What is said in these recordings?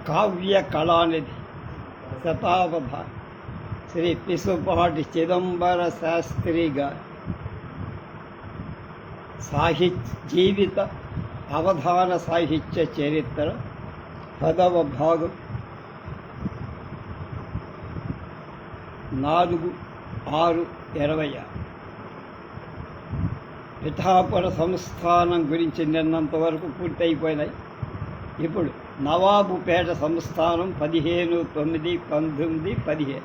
కావ్య కళానిధి శతావధ శ్రీ పిసుపాటి చిదంబర శాస్త్రి గారి జీవిత అవధాన సాహిత్య చరిత్ర 10వ భాగం 4/6/26. పిఠాపుర సంస్థానం గురించి నిన్నంత వరకు పూర్తయిపోయినాయి. ఇప్పుడు నవాబుపేట సంస్థానం 15/9/1915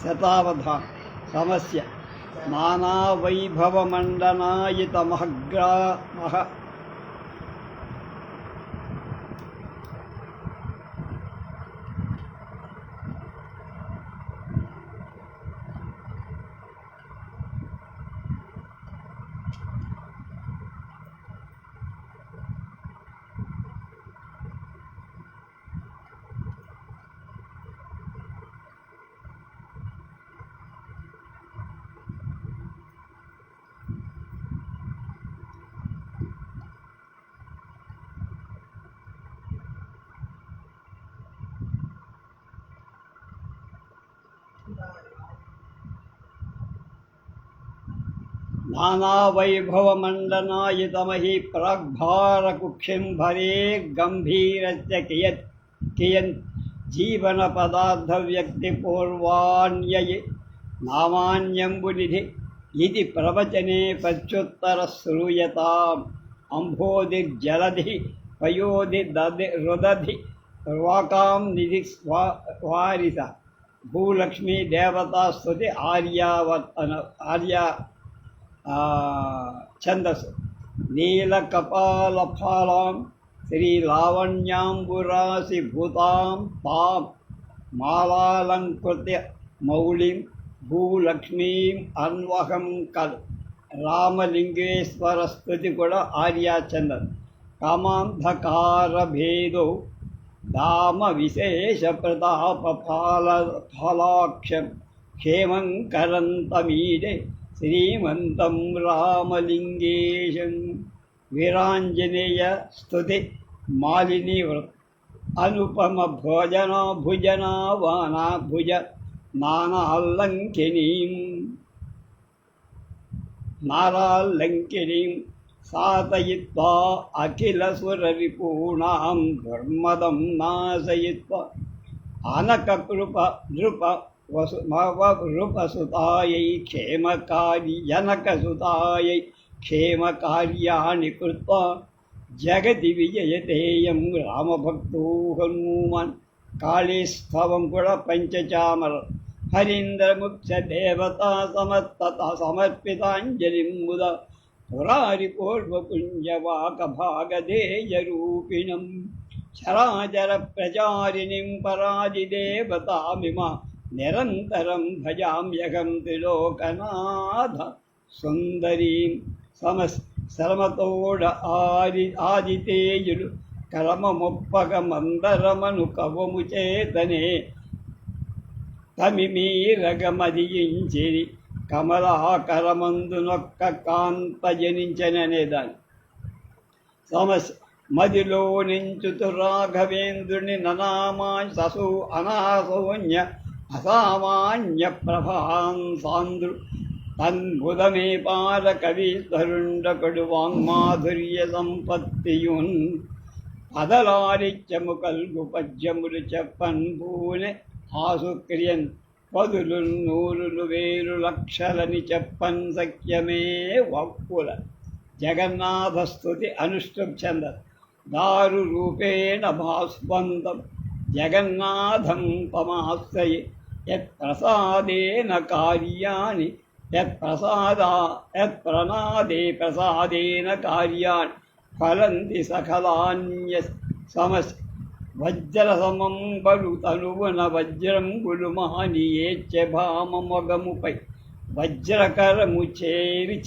శతావధ సమస్య నానా వైభవమండనాయిత మహగ్రామః నానావైభవమండనాయితమహి ప్రాగ్భారకుక్షింభరే గంభీరస్య కియన్ జీవనపదార్థవ్యక్తిపూర్వాణ్యయి నామాన్యంబునిధి ఇది ప్రవచనే పశ్చుత్తర శ్రూయతాం. అంభోదిర్జలధి పయోధి రుదధి వాకాం నిధి వారిత భూలక్ష్మీ దేవతాస్తుతి ఆర్య ఛందస్సు నీలకపాలఫాలాం శ్రీలావణ్యాంబురాసి భూతాం తాం మాలాలంకృత్య మౌళిం భూలక్ష్మీం అన్వహం కల్ రామలింగేశ్వర స్తుతి కూడా ఆర్యాచందన్. కామాంధకారభేదో దామ విశేష ప్రతాప ఫలాక్షం క్షేమంకరంతమీడే శ్రీమంతం రామలింగేశం. వీరాంజనేయ స్తుతి మాలిని అనుపమ భుజనా భుజ నారాల్లంకినీం సాతయిత్వా అఖిలసురరిపూణాం దుర్మదం నాశయిత్వా అనకృప నృప వృపసుతాయై జనకసుతాయై క్షేమకార్యాణి కృత్వా జగతి విజయతేయం రామభక్తో హనుమాన్. కాళీస్తవం కూడా పంచచామర హరీంద్రముఖ్య దేవతా సమర్పితాంజలిం ముద పురారి పూర్వపుణ్యవాకభాగధేయరూపిణం చరాచర ప్రచారిణిం పరాదిదేవతామిమ నిరంతరం భజామ్యహం త్రిలోకనాథ సుందరీం. శ్రమతోడ ఆదితేయుడు కరమముప్పగ మందరమను కవము చేతనే తమిమీరగమదించిరి కమలాకరమందునొక్క కాంత జనించననేదాన్ని సమస్య. మదిలో నించుతు రాఘవేంద్రుని ననామాశసు అనాశోన్య అసామాన్య ప్రభాం సాంద్రు తన్బుధమే పార కవీశ్వరుండకడు వాంగ్మాధుర్య సంపత్తియున్ పదలారిత్యము కల్గు పద్యములు చెప్పన్ పూనె ఆసుక్రియన్ పదులు నూరులు వేలు లక్షలని చెప్పన్ సఖ్యమే వక్కుల. జగన్నాథస్తుతి అనుష్ఠుప్ ఛంద దారు రూపేణ భాస్వంతం జగన్నాథం తమాశ్రయే యత్ప్రసాదేన కార్యాణి యత్ప్రనాదే ప్రసాదేన కార్యాణి ఫలంతి సకలాన్య సమస్య. వజ్రసమం బలు తనువున వజ్రం గులుమానియేచ్చ భామమొగముపై వజ్రకరము చేరి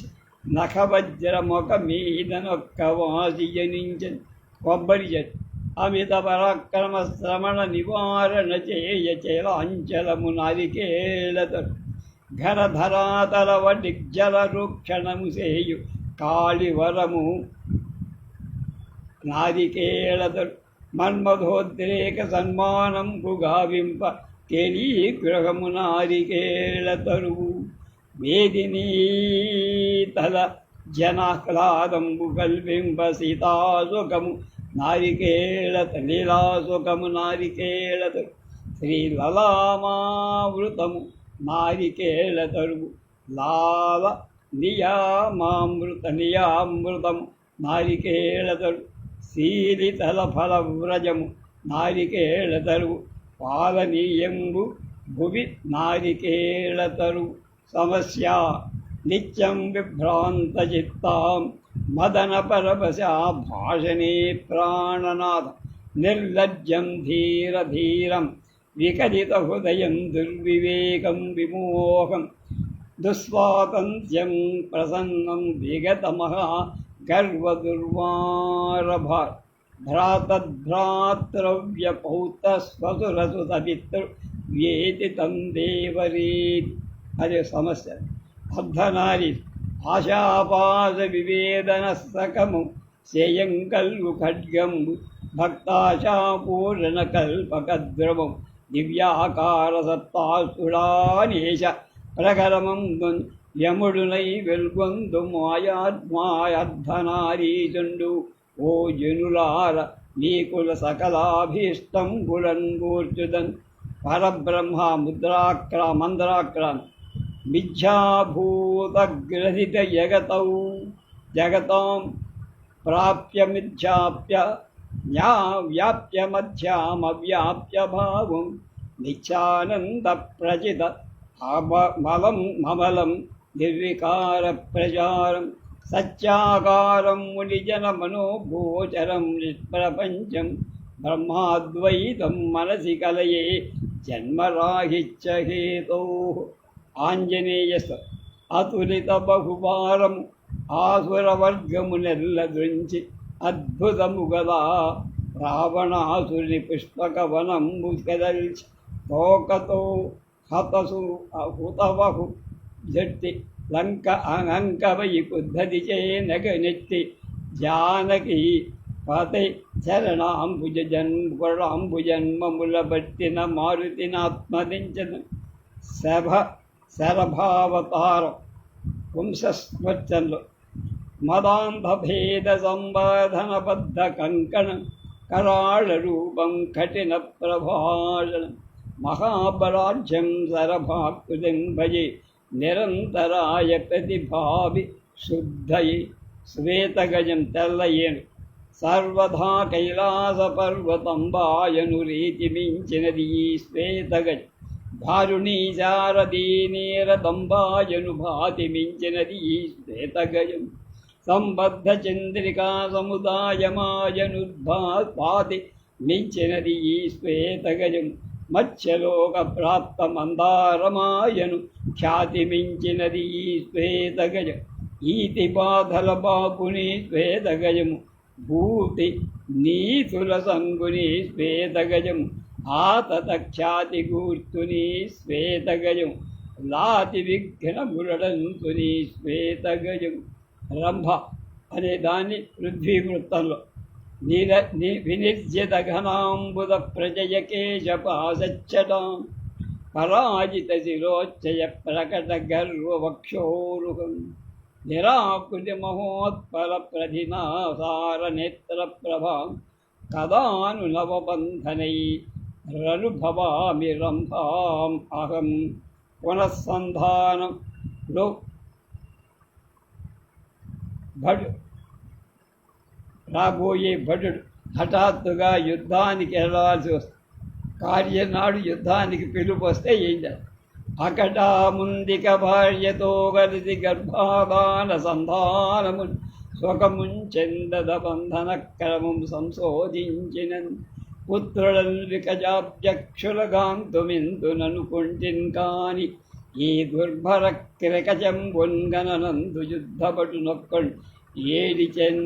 నఖవజ్రమొక మీదనొక్క వాసి జనించని కొబ్బరి చెట్టు అమిత పరాక్రమ శ్రమణ నివారణ చేయ చలాంచలము నారికేళతడు ఘనధరాతల వడిజ్జల రూక్షణము సేయు కాళివరము నారికేళతడు మన్మధోద్రేక సన్మానంబు గావింప కేళీగృహము నారికేళ తరువు వేదినీ తల జనాహ్లాదంబు కల్పింప సీతాసుఖము నారికేళత లీలాసుఖము నారికేళతరు శ్రీలలామావృతము నారికేళ తరువు లాల నియామృతము నారికేళతరు శీలితల ఫలవ్రజము నారికేళతరు పాలనీయంబు భువి నారికేళతరు సమస్య నిత్యం విభ్రాంతచిత్తాం మదన పరవశా భాషణే ప్రాణనాథ నిర్లజ్జం ధీరధీరం వికలిత హృదయం దుర్వివేకం విమోహం దుస్వాతంత్ర్యం ప్రసన్నం విగతమహా గర్వదుర్వారభా భ్రాతద్భ్రాతృవ్యపౌతస్వసురసుతపితృవ్యేతి తం దేవరీతి. అదే సమస్య. అర్ధనారి ఆశాపాశ వివేదన సకము శేయం కల్వు ఖడ్గంబు భక్తాశాపూరణ కల్పకద్రవం దివ్యాకార సత్తాసుడానేశ ప్రకరమం యముడునై వెల్గొందు మాయార్ధనారీచుండు. ఓ జనులార నీకుల సకలాభీష్టం గుళంగూర్చుదన్ పరబ్రహ్మ మంద్రాక్రాన్ మిథ్యాభూతగ్రహిత జగతాం ప్రాప్య మిథ్యాప్య వ్యాప్య మధ్యామవ్యాప్య భావం నిత్యానంద ప్రచిత మమలం నిర్వికార ప్రచారం సత్యాకారం మునిజన మనోగోచరం నిష్ప్రపంచం బ్రహ్మాద్వైతం మనసి కలయే జన్మరాహిత్యహేతో. ఆంజనేయస్ అతులిత బహువారం ఆసురవర్గమునెల్ల దృంచి అద్భుతము గదా రావణాసుని పుష్పకవనంబు కదల్చి తోకతో హతసు హుతవహు జట్టి లంక అంకవై కుద్ధతి నగనెత్తి జానకి పతి శరణాంబుజన్మముల బట్టిన మారుతినాత్మదించన శరభావతారం వంశస్మృత్యంలో మదాంధభేద సంవర్ధనబద్ధ కంకణం కరాళ రూపం కఠిన ప్రభాషణం మహాబలాఢ్యం శరభాకృతిం భజే నిరంతరాయ ప్రతిభావి శుద్ధయి. శ్వేతగజం తెల్లయేను సర్వధా కైలాస పర్వతంబాయను రీతి మించినది ఈ శ్వేతగజం. భారుణీ శారదీ నీరదంబాయను భాతి మించినది ఈ శ్వేతగజం. సంబద్ధ చంద్రికా సముదాయమాయనుద్భాతి మించినది ఈ శ్వేతగజం. మత్స్యలోక ప్రాప్త మందారమాయను ఖ్యాతి మించినది ఈ శ్వేతగజం. ఈతి బాధల బాపుని శ్వేతగజము భూతి నీతుల సంగుని శ్వేతగజం. ఆతత ఖ్యాతి కూర్తుని శ్వేతగజం. లాతి విఘ్న మురడంతుని శ్వేతగజం. రంభ అనే దాన్ని పృథ్వీ వృత్తంలో వినిర్జిత ఘనాంబుద ప్రజయకేశపాసచ్చటాం పరాజిత శిరోచ్చయ ప్రకట గర్వవక్షోరుహం నిరాకృతి మహోత్పల ప్రధినాసార నేత్ర ప్రభాం కదాను నవబంధనై రనుభవామి రంభాం అహం. పునఃసంధానంలో రాబోయే భటుడు హఠాత్తుగా యుద్ధానికి వెళ్ళాల్సి వస్తుంది. కార్యనాడు యుద్ధానికి పిలుపు వస్తే ఏం చేయాలి? అకట ముందిక భార్యతో కలిసి గర్భాధాన సంధానము స్వకముంచెందద బంధన క్రమం సంశోధించిన పుత్రులను వికజాబ్జక్షులగాంతుమిందుననుకుంటిన్ కాని ఈ దుర్భర క్రికచంబున్గనందు యుద్ధపటు నొక్కడు ఏడిచెన్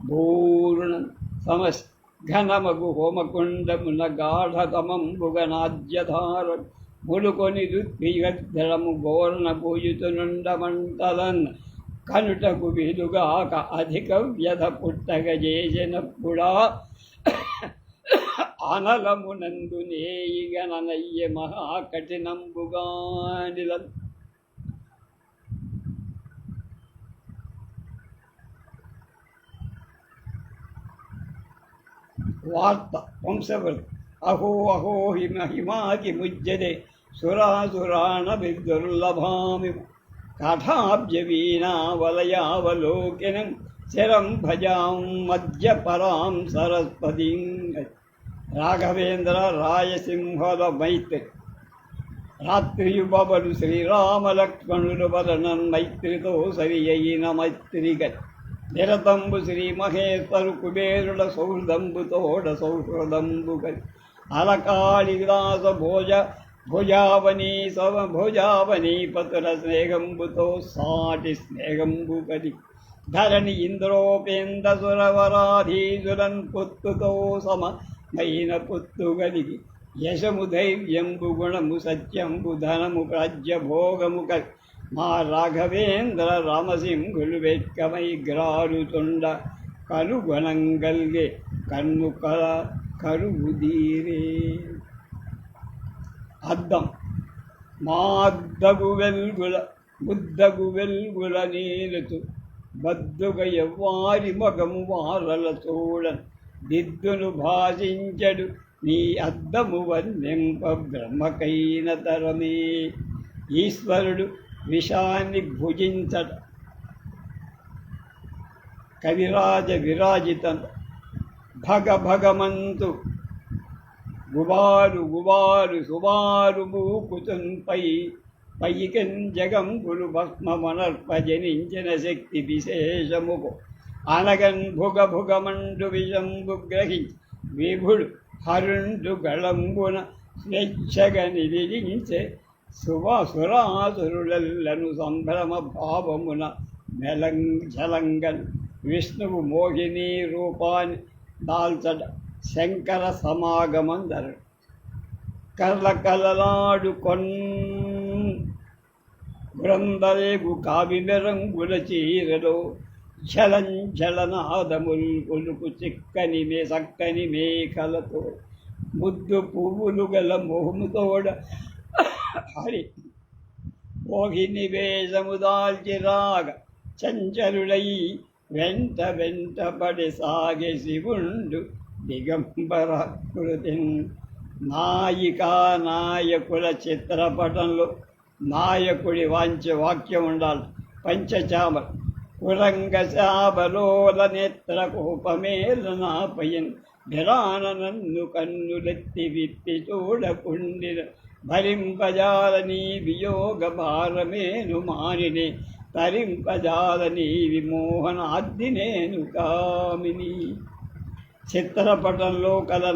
భూరుణం సమస్ ఘనమగు హోమకుండమున గాఢతమంబుగనాద్యధార ములుకొని రుద్విగద్ధరము గోర్ణ పూయుతునుండమంటలన్ కనుటకు వీలుగాక అధిక వ్యధ పుట్టగ చేసినప్పుడా అనలమునందు నేయిగననయ్య మహాకఠినంబుగానిల వార్త వంశవృత్ అహో అహో హిమాకి ముజ్యతే సురాసురాణ విదుర్లభామి కాఠాబ్జవీణావలయావలోకినం శరం భజాం మధ్యపరాం సరస్వతీం. రాఘవేంద్ర రాయసింహల మైత్రి రాత్రియుబలు శ్రీరామలక్ష్మణులు వలన మైత్రితో సరి అయిన మైత్రిగతి నిరతంబు శ్రీ మహేశ్వరు కుబేరుల సౌహృదంబుతోడ సౌహృదంబుగతి అలకాళిదాస భోజావనీ పతుల స్నేహంబుతో సాటి స్నేహంబుగతి ధరణి ఇంద్రోపేంద్ర సురవరాధీసురన్ పొత్తుతో సమమైన పొత్తుగలిగి యశము ధైర్యంబు గుణము సత్యంబు ధనము ప్రాజ్యభోగము మా రాఘవేంద్ర రామసింహులు వెట్కమై గ్రారుతుండ కనుగొనంగల్గే కన్ను కరువుదీరే. అద్దం మాద్దగు వెల్గుల నీలుతు బద్దుగ ఎవ్వారి మగము వారల చూడన్ దిద్దును భాషించడు నీ అద్దము వర్ణింప బ్రహ్మకైన తరమే. ఈశ్వరుడు విషాన్ని భుజించట కవిరాజ విరాజితం భగమంతు గుబారు సుబారు మూకుతుంపై పైకన్ జగంబులు భస్మనర్పజనించిన శక్తి విశేషముకు అనగన్ భుగమండు విషంబు గ్రహించి విభుడు హరుండు గళంబున స్వేచ్ఛగా నిలించే సురాసురులను సంభ్రమ భావమున ఝలంగన్ విష్ణువు మోహిని రూపాన్ని దాల్చడ శంకర సమాగమందరు కలకలలాడు బృందరేగు కావిమెరంగుల చీరలో ఝలనాదముల్ కొలుకు చక్కని మేకలతో ముద్దు పువ్వులు గల మొహముతోడ హరి మోహిని వేషము దాల్చి రాగ చంచలుడై వెంట పడి సాగే శివుండు దిగంబర కృతిన్. నాయకుల చిత్రపటంలో నాయకుడి వాక్యం ఉండాలి. పంచచామర కురంగశాబలోల నేత్ర కోపమేలనాపయన్ భిరాన నన్ను కన్నులెత్తి విప్పి చూడకుండిన భరింపజాలని వియోగ భారమేను మానిని తరింపజాలని విమోహనాద్ది నేను కామిని. చిత్రపటంలో కల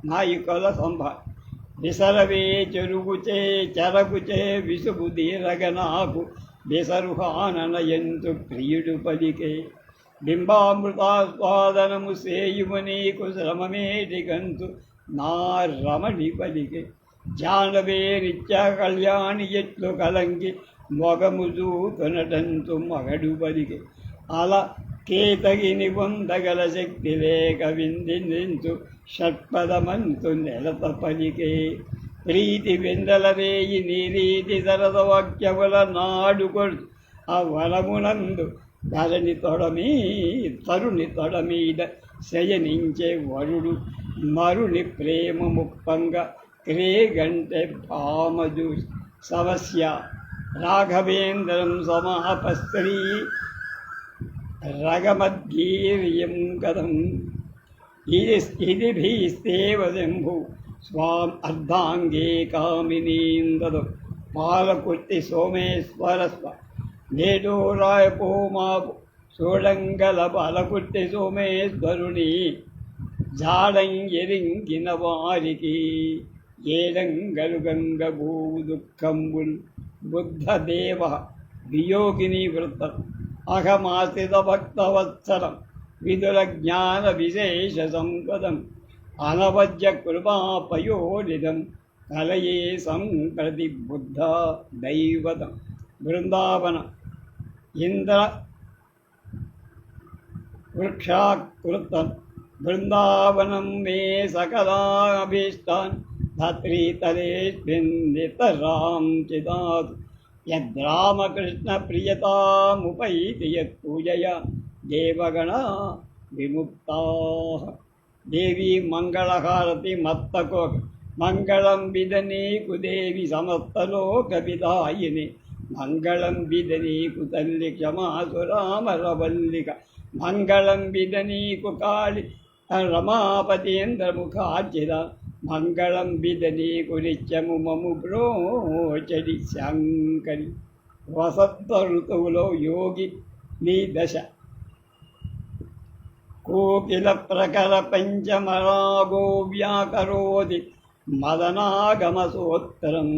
నాయకుల సంభాషణ విసరవే చెరగుచే విసుగు దీరగ నాకు విసరుహానన ఎంతు ప్రియుడు పలికే బింబామృతాస్వాదనము సేయుము నీకు శ్రమమేటి గంతు నా రమణి పలికే జానవే నిత్య కళ్యాణి ఎట్లు కలంకి మొగము చూతునటంతు మగడు పలికే అలా కేతగిని పొందగల శక్తి లేక విందించు షట్పదమంతు నెలత పలికే ప్రీతి వెందల రేయి నీరీతి సరద వాక్యముల నాడుకొడు ఆ వరమునందు తరుని తొడమీద శయనించే వరుడు మరుని ప్రేమ ముప్పంగా క్రేగంటే భామజు సమస్య రాఘవేంద్రం సమాపస్త్రీ రగమద్గీర్యం కథం ఇది భీస్తేవ శంభు స్వాం అర్ధాంగే కామినీందదు పాలకుర్తి సోమేశ్వర నేడో రాయపోమాపు చూడంగల పాలకుర్తి సోమేశ్వరుని జాడం ఎరింగిన వారికి ఏడంగలు గంగ భూవు దుఃఖంబుల్ బుద్ధదేవ వియోగిని వృత్తం అహమాశ్రిత భక్తవత్సరం విదుల జ్ఞాన విశేష సంపదం అనవజ్య కృపాపయోనిధం కలయే సంప్రతి బుద్ధ దైవతం. బృందావన ఇంద్ర వృక్షాకృతం బృందావనం మే సకలాభీష్టాన్ ధత్రీతలేస్మిన్ నితరాం చిదాత్ యద్రామకృష్ణ ప్రియతాముపైతి యత్పూజయా దేవగణా విముక్తాః. దేవి మంగళహారతి మత్తకో మంగళం విద నీకు దేవి సమస్తలోక విదాయిని మంగళం విద నీకు తల్లి క్షమాసురామరవల్లిక మంగళం విద నీకు కాళి రమాపతీంద్రముఖార్చిత మంగళం విద నీకు నిత్యము మము బ్రోచడి శంకరి. వసంత ఋతువులో యోగి నీ దశ కోకిల ప్రకర పంచమరాగో వ్యాకరోతి మదనాగమసోత్తరం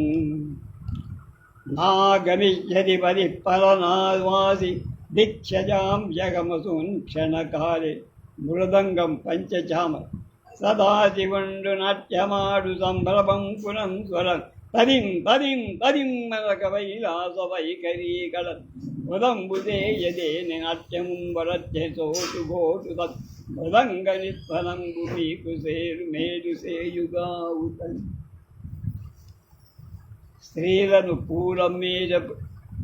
నాగమిష్యతి పరిపరనావాసి దీక్షజాం జగమసూన్ క్షణకాలే మృదంగం పంచచామ సదాశివుండు నాట్యమాడు సంభ్రమం పురం స్వరం తదిం తదిం తదిం మనక వైలాస వైఖరీకళ మృదంబుదేయదేని నాట్యం వరత్య సోటు గోటు తత్ మృదంగ నిత్వనంబు మీకు సేరు మేలు సేయుగావుతని. స్త్రీలను పూలం మీద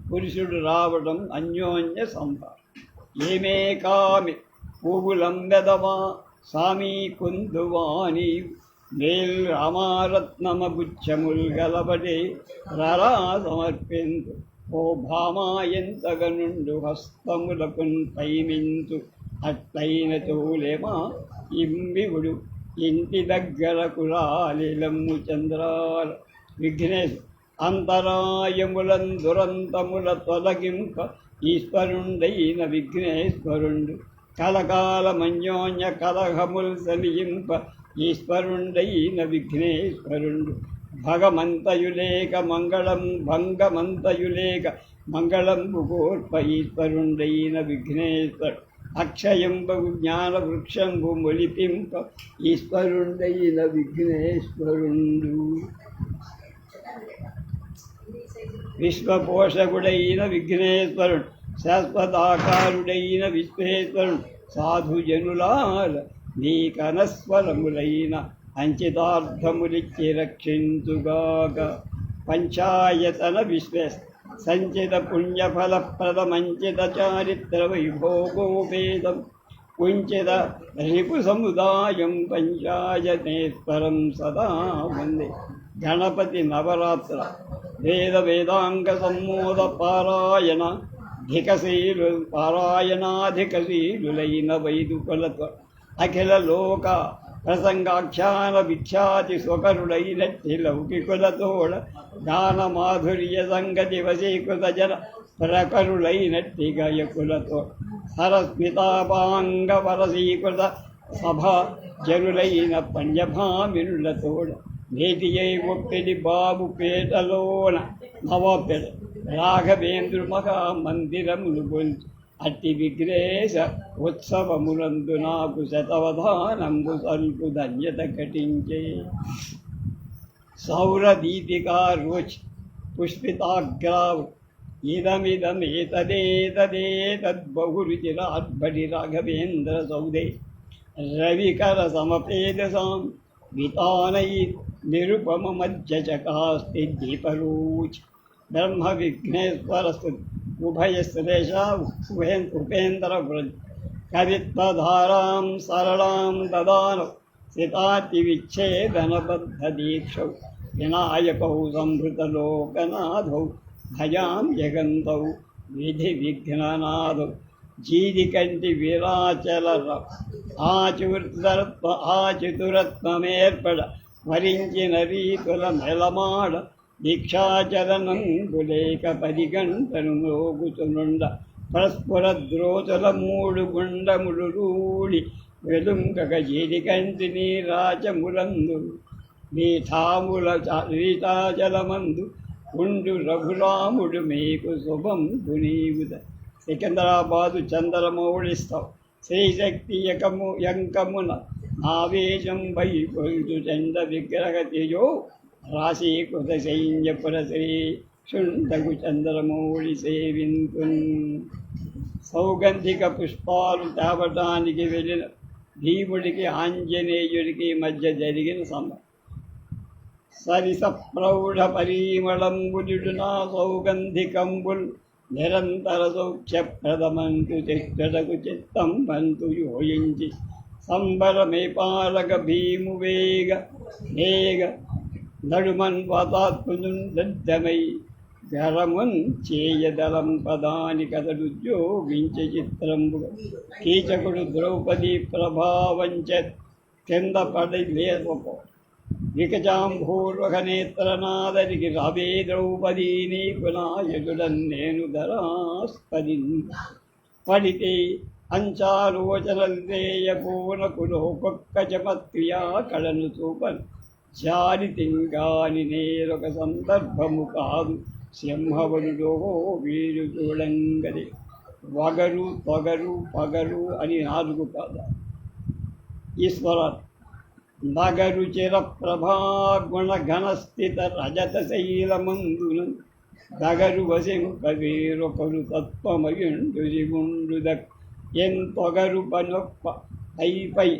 పురుషుడు రావడం అన్యోన్య సంభాషణ. ఏమే కామి పువ్వులం వెదవా స్వామి కుందువాణి మేల్ రామారత్నమ గుచ్చముల్ గలబడే రరా సమర్పించు ఓ భామా ఎంతగనుండు హస్తములకున్ పైమించు అట్లైన తోలేమా ఇంబివుడు ఇంటి దగ్గరకు రాలిలమ్ము చంద్రాల విఘ్నేశ్ అంతరాయములం దురంతముల తొలగింప ఈశ్వరుండైన విఘ్నేశ్వరుండు కలకాలమన్యోన్య కలహముల్ సలియింప ఈశ్వరుండైన విఘ్నేశ్వరుండు భగమంతయులేక మంగళం భంగమంతయులేక మంగళంబు కోర్ప ఈశ్వరుండైన విఘ్నేశ్వరు అక్షయంబు జ్ఞాన వృక్షంబు మొలిపింప ఈశ్వరుండైన విఘ్నేశ్వరుండు విశ్వపోషకుడైన విఘ్నేశ్వరుడు శాశ్వతాకారుడైన విశ్వేశ్వరుడు సాధుజనులాల నీ కనస్వరములైన అంచితార్థములిచ్చి రక్షించుగాక. పంచాయతన విశ్వేశ సంచిత పుణ్యఫలప్రదమంచిత చారిత్ర వైభోగోపేదం కుంచిత రిపు సముదాయం పంచాయతేశ్వరం సదా వందే. గణపతి నవరాత్ర వేద వేదాంగ సమ్మోద పారాయణాధికశీలులైన వైదుకులతో అఖిల లోక ప్రసంగాఖ్యాన విఖ్యాతి స్వకరుడైనట్టి లౌకికులతోడ గాన మాధుర్య సంగతి వశీకృత జన ప్రకరులైనట్టి గయకులతో సరస్మితాపాంగ వరసీకృత సభ జనులైన పంజభామినులతోడ నేటియై ఒప్పిడి బాబు పేటలోన నవపెడ రాఘవేంద్రు మహా మందిరములు గొంతు అట్టి విఘ్నేశ ఉత్సవములందు నాకు శతవధానంబు సల్పు ధన్యత ఘటించే. సౌరదీపికా రోచి పుష్పితాగ్రావు ఇదమిదమేతదేతదేతద్బహురుచిరాడ్బడి రాఘవేంద్ర సౌదే రవికర సమపేదసాం వితానై నిరుపమ మధ్య చకాస్తి దీపరూచి. బ్రహ్మ విఘ్నేశ్వర ఉభయశ్రేష ఉపేంద్ర వ్రజ కవిత్వధారాం సరళాం దదాన సితాతి విచ్ఛేదనబద్ధ దీక్షౌ వినాయకౌ సంభృతలోకనాథౌ భజాం జగంతౌ విధి విఘ్ననాథౌ జీదికంటి విరాచల ఆచుతురత్వమేర్పడ వరించిన రీతుల మెలమాడ దీక్షాచరణంబులేక 10 గంటలు మోగుచునుండ పరస్పర ద్రోతుల 3 గుండములు రూడి వెలుంగక జీదికంటి నీరాచములందు రీతాచలమందు ఉండు రఘురాముడు మీకు శుభం గునీవుద. సికింద్రాబాదు చంద్రమౌళిస్తావు శ్రీశక్తి యంకమున ఆవేశం వై కొల్చు చండ విగ్రహ తేజో రాశీకృత సైన్యపుర శ్రీ శుంఠగు చంద్రమౌళి సేవింతున్. సౌగంధిక పుష్పాలు తేవటానికి వెళ్ళిన భీముడికి ఆంజనేయుడికి మధ్య జరిగిన సంబంధం. సరిస ప్రౌఢ పరిమళంబులుడునా సౌగంధికంబుల్ నిరంతర సౌఖ్యప్రదమంతు చిట్టకు చిత్తం బంతు యోయించి సంబరమే పాలక భీము వేగ వేగ నడుమన్ పదాత్మునుద్దమై గరమున్ చేయదలం పదాని కథలుద్యోగించే చిత్రంబుగా కీచకుడు ద్రౌపది ప్రభావంచ కింద పడి లేకపో వికజాంభూర్వక నేత్రనాదరికి రవే ద్రౌపదీ నీకు నాయకుడన్ నేను ధరాస్పది పడితే అంచాలోచనల్దేయ పూనకులోకొక్క చమత్క్రియా కళను చూపను జారితింగాని నేరొక సందర్భము కాదు సింహవనుడో వీరు చూడంగది వగరు తొగరు పగరు అని 4 పదాలు. ఈశ్వరాలు నగరు చిర ప్రభాగుణ ఘనస్థిత రజత శైలమందున దగరు వసింపవేరొకరు తత్వమయుండురిగుండుద ఎంతొగరు పనొప్ప అయిపై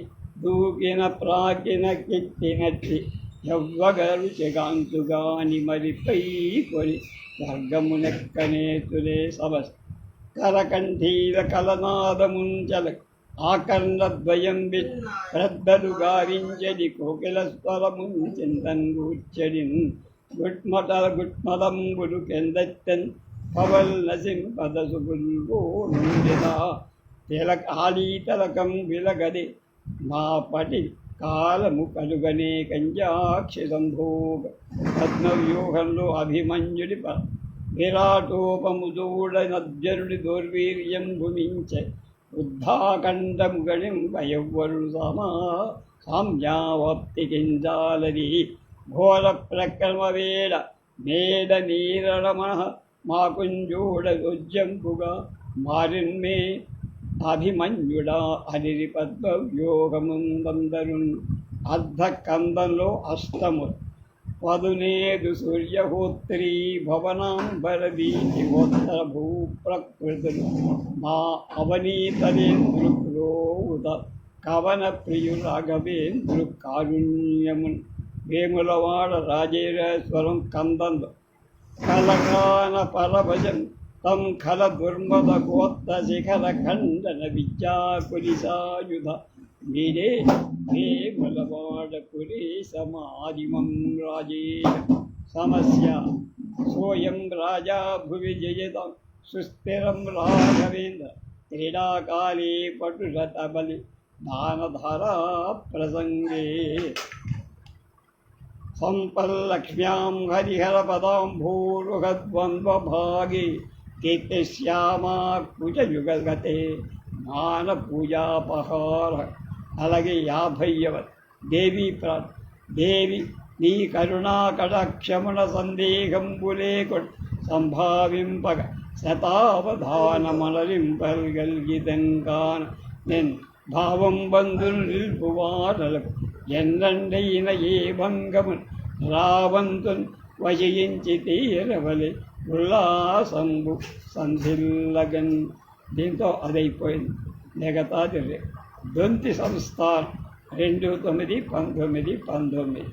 దూకిన ప్రాకిన కెట్టినట్టి ఎవ్వగరు చెగాంతుగాని మరిపై కొని స్వర్గమునెక్కనేతులే సమస్ కరకంఠీల కలనాదముంచల ఆకర్ణద్వయం శ్రద్ధలు గావించడి కోకిల స్వరమున్ చింతన్ గూర్చడిన్ గుట్మలంబులు కెందెత్తన్ పవల్ నసింపదసుగుల్గో నుండిదా తిలకాళీతలకం విలగది మా పటి కాలము కలుగనే కంజాక్షి సంభోగ పద్మవ్యూహంలో అభిమన్యుడి విరాటోపము దూడనద్యరుడి దౌర్వీర్యం భుమించే వృద్ధాఖండము గణిం వయవ్వరుడు సామ్యావాప్తి కింజాలరి ఘోర ప్రక్రమ వేడ మేడ నీరళమణ మాకుంజూడ ఉజ్జంపుగా మారిన్మే అభిమన్యుడా అనిరి పద్మవ్యూహముందరున్ అర్ధకందంలో అష్టము పదునేదు సూర్యహోత్రీ భవనాంబరవీతి గోత్ర భూప్రకృతులు మా అవనీతలేంద్రులో ఉద కవన ప్రియు రాఘవేంద్రు కారుణ్యమున్ వేములవాడ రాజేశ్వరం కందంలో కలగాన పరభజన్ తం ఖల దుర్మద గోత్ర శిఖర ఖండన విద్యాకులిసాయుధ మీరే వేములవాడ కులే సమాదిమం రాజే సమస్య సోయం రాజా భువి జయతం సుస్థిరం రాఘవేంద్ర క్రీడాకాలే పటురత బలి దానధారా ప్రసంగే సంపల్లక్ష్మ్యాం హరిహర పదాంభూరుహద్వంద్వభాగే కీర్తిశ్యామా కుజయుగగతే జ్ఞాన పూజాపహార. అలాగే 50వ దేవీ దేవి నీ కరుణా కటాక్షమున సందేహంబులేకొ సంభావింపగ శతావధానమనరింపగల్గితంగాన నేను భావం బంధులు నిల్పువారలకు ఎన్నండైన ఏ భంగము రావంతున్ వశయించి తీరవలి ఉల్లాసంబు సంధిల్లగన్. దీంతో అదైపోయింది. మిగతాది దొంతి సంస్థానం 2, 9, 19, 19.